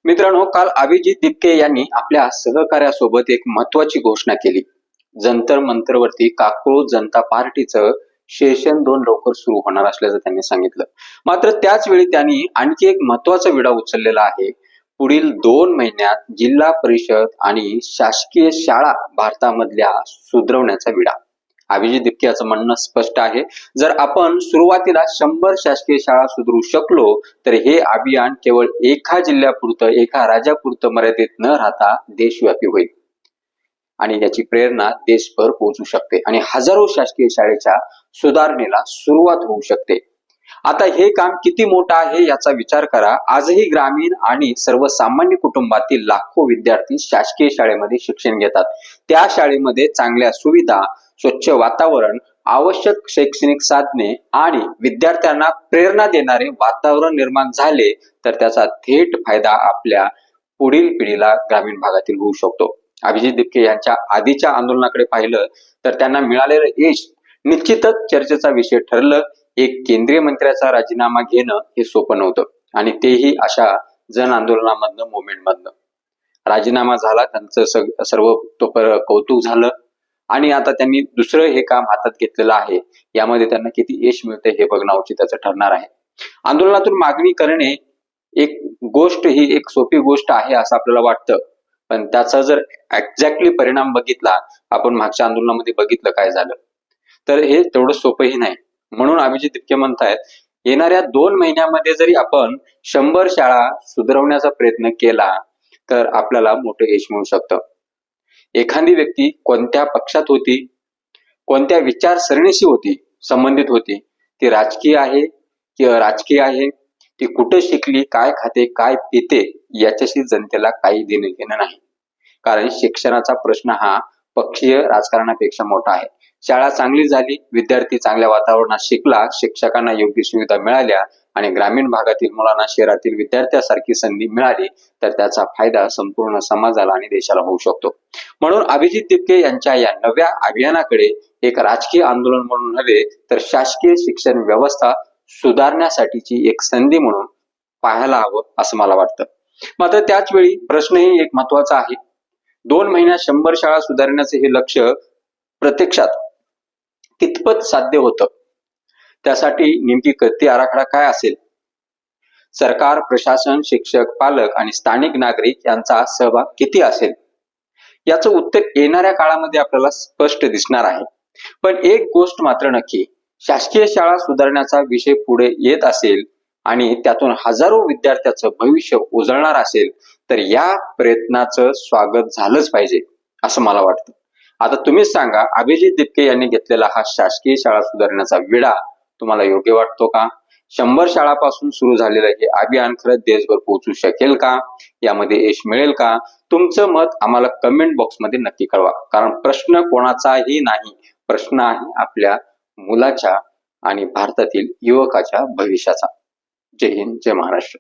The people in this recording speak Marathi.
मित्रांनो, काल अभिजित दिपके यांनी आपल्या सहकार्यासोबत एक महत्वाची घोषणा केली. जंतर मंतरवरती काकूळ जनता पार्टीचं सेशन 2 लवकर सुरू होणार असल्याचं त्यांनी सांगितलं. मात्र त्याच वेळी त्यांनी आणखी एक महत्वाचा विडा उचललेला आहे. पुढील 2 महिन्यात जिल्हा परिषद आणि शासकीय शाळा भारतामधल्या सुधरवण्याचा विडा. अभिजित दिपके याचं म्हणणं स्पष्ट आहे. जर आपण सुरुवातीला 100 शासकीय शाळा सुधारू शकलो तर हे अभियान केवळ एका जिल्ह्यापुरतं, एका राज्यापुरतं मर्यादित न राहता देशव्यापी होईल आणि याची प्रेरणा देशभर पोहोचू शकते आणि हजारो शासकीय शाळेच्या सुधारणेला सुरुवात होऊ शकते. आता हे काम किती मोठं आहे याचा विचार करा. आजही ग्रामीण आणि सर्वसामान्य कुटुंबातील लाखो विद्यार्थी शासकीय शाळेमध्ये शिक्षण घेतात. त्या शाळेमध्ये चांगल्या सुविधा, स्वच्छ वातावरण, आवश्यक शैक्षणिक साधने आणि विद्यार्थ्यांना प्रेरणा देणारे वातावरण निर्माण झाले तर त्याचा थेट फायदा आपल्या पुढील पिढीला ग्रामीण भागातील होऊ शकतो. अभिजित दिपके यांच्या आधीच्या आंदोलनाकडे पाहिलं तर त्यांना मिळालेलं यश निश्चितच चर्चेचा विषय ठरलं. एक केंद्रीय मंत्र्याचा राजीनामा घेणं हे सोपं नव्हतं आणि तेही अशा जन आंदोलनामधनं, मुवमेंटमधनं. राजीनामा झाला, त्यांचं सर्व कौतुक झालं आणि आता त्यांनी दुसरं हे काम हातात घेतलेलं आहे. यामध्ये त्यांना किती यश मिळते हे बघणं औचित्याचं ठरणार आहे. आंदोलनातून मागणी करणे एक गोष्ट, ही एक सोपी गोष्ट आहे असं आपल्याला वाटतं, पण त्याचा जर एक्झॅक्टली परिणाम बघितला, आपण मागच्या आंदोलनामध्ये बघितलं काय झालं, तर हे तेवढं सोपंही नाही. म्हणून अभिजित दिपके म्हणतायत, येणाऱ्या 2 महिन्यामध्ये जरी आपण 100 शाळा सुधारवण्याचा प्रयत्न केला तर आपल्याला मोठं यश मिळू शकतं. एखादी व्यक्ती कोणत्या पक्षात होती, कोणत्या विचारसरणीशी संबंधित होती, ती राजकीय आहे की अराजकीय आहे, ती कुठं शिकली, काय खाते, काय पिते, याच्याशी जनतेला काही देणं घेणं नाही. कारण शिक्षणाचा प्रश्न हा पक्षीय राजकारणापेक्षा मोठा आहे. शाळा चांगली झाली, विद्यार्थी चांगल्या वातावरणात शिकला, शिक्षकांना योग्य सुविधा मिळाल्या आणि ग्रामीण भागातील मुलांना शहरातील विद्यार्थ्यांसारखी संधी मिळाली तर त्याचा फायदा संपूर्ण समाजाला आणि देशाला होऊ शकतो. म्हणून अभिजित दिपके यांच्या या नव्या अभियानाकडे एक राजकीय आंदोलन म्हणून नव्हे तर शासकीय शिक्षण व्यवस्था सुधारण्यासाठीची एक संधी म्हणून पाहायला हवं असं मला वाटतं. मात्र त्याच वेळी प्रश्नही एक महत्वाचा आहे. 2 महिन्यात 100 शाळा सुधारण्याचे हे लक्ष्य प्रत्यक्षात कितपत साध्य होतं, त्यासाठी नेमकी कृती आराखडा काय असेल, सरकार, प्रशासन, शिक्षक, पालक आणि स्थानिक नागरिक यांचा सहभाग किती असेल, याचं उत्तर येणाऱ्या काळामध्ये आपल्याला स्पष्ट दिसणार आहे. पण एक गोष्ट मात्र नक्की, शासकीय शाळा सुधारण्याचा विषय पुढे येत असेल आणि त्यातून हजारो विद्यार्थ्याचं भविष्य उजळणार असेल तर या प्रयत्नाचं स्वागत झालंच पाहिजे असं मला वाटतं. आता तुम्हीच सांगा, अभिजित दिपके यांनी घेतलेला हा शासकीय शाळा सुधारण्याचा विडा तुम्हाला योग्य वाटतो का? 100 शाळापासून सुरू झालेलं हे अभियान खरंच देशभर पोहोचू शकेल का? यामध्ये यश मिळेल का? तुमचं मत आम्हाला कमेंट बॉक्समध्ये नक्की कळवा. कारण प्रश्न कोणाचाही नाही, प्रश्न आहे आपल्या मुलाच्या आणि भारतातील युवकाच्या भविष्याचा. जय हिंद, जय महाराष्ट्र.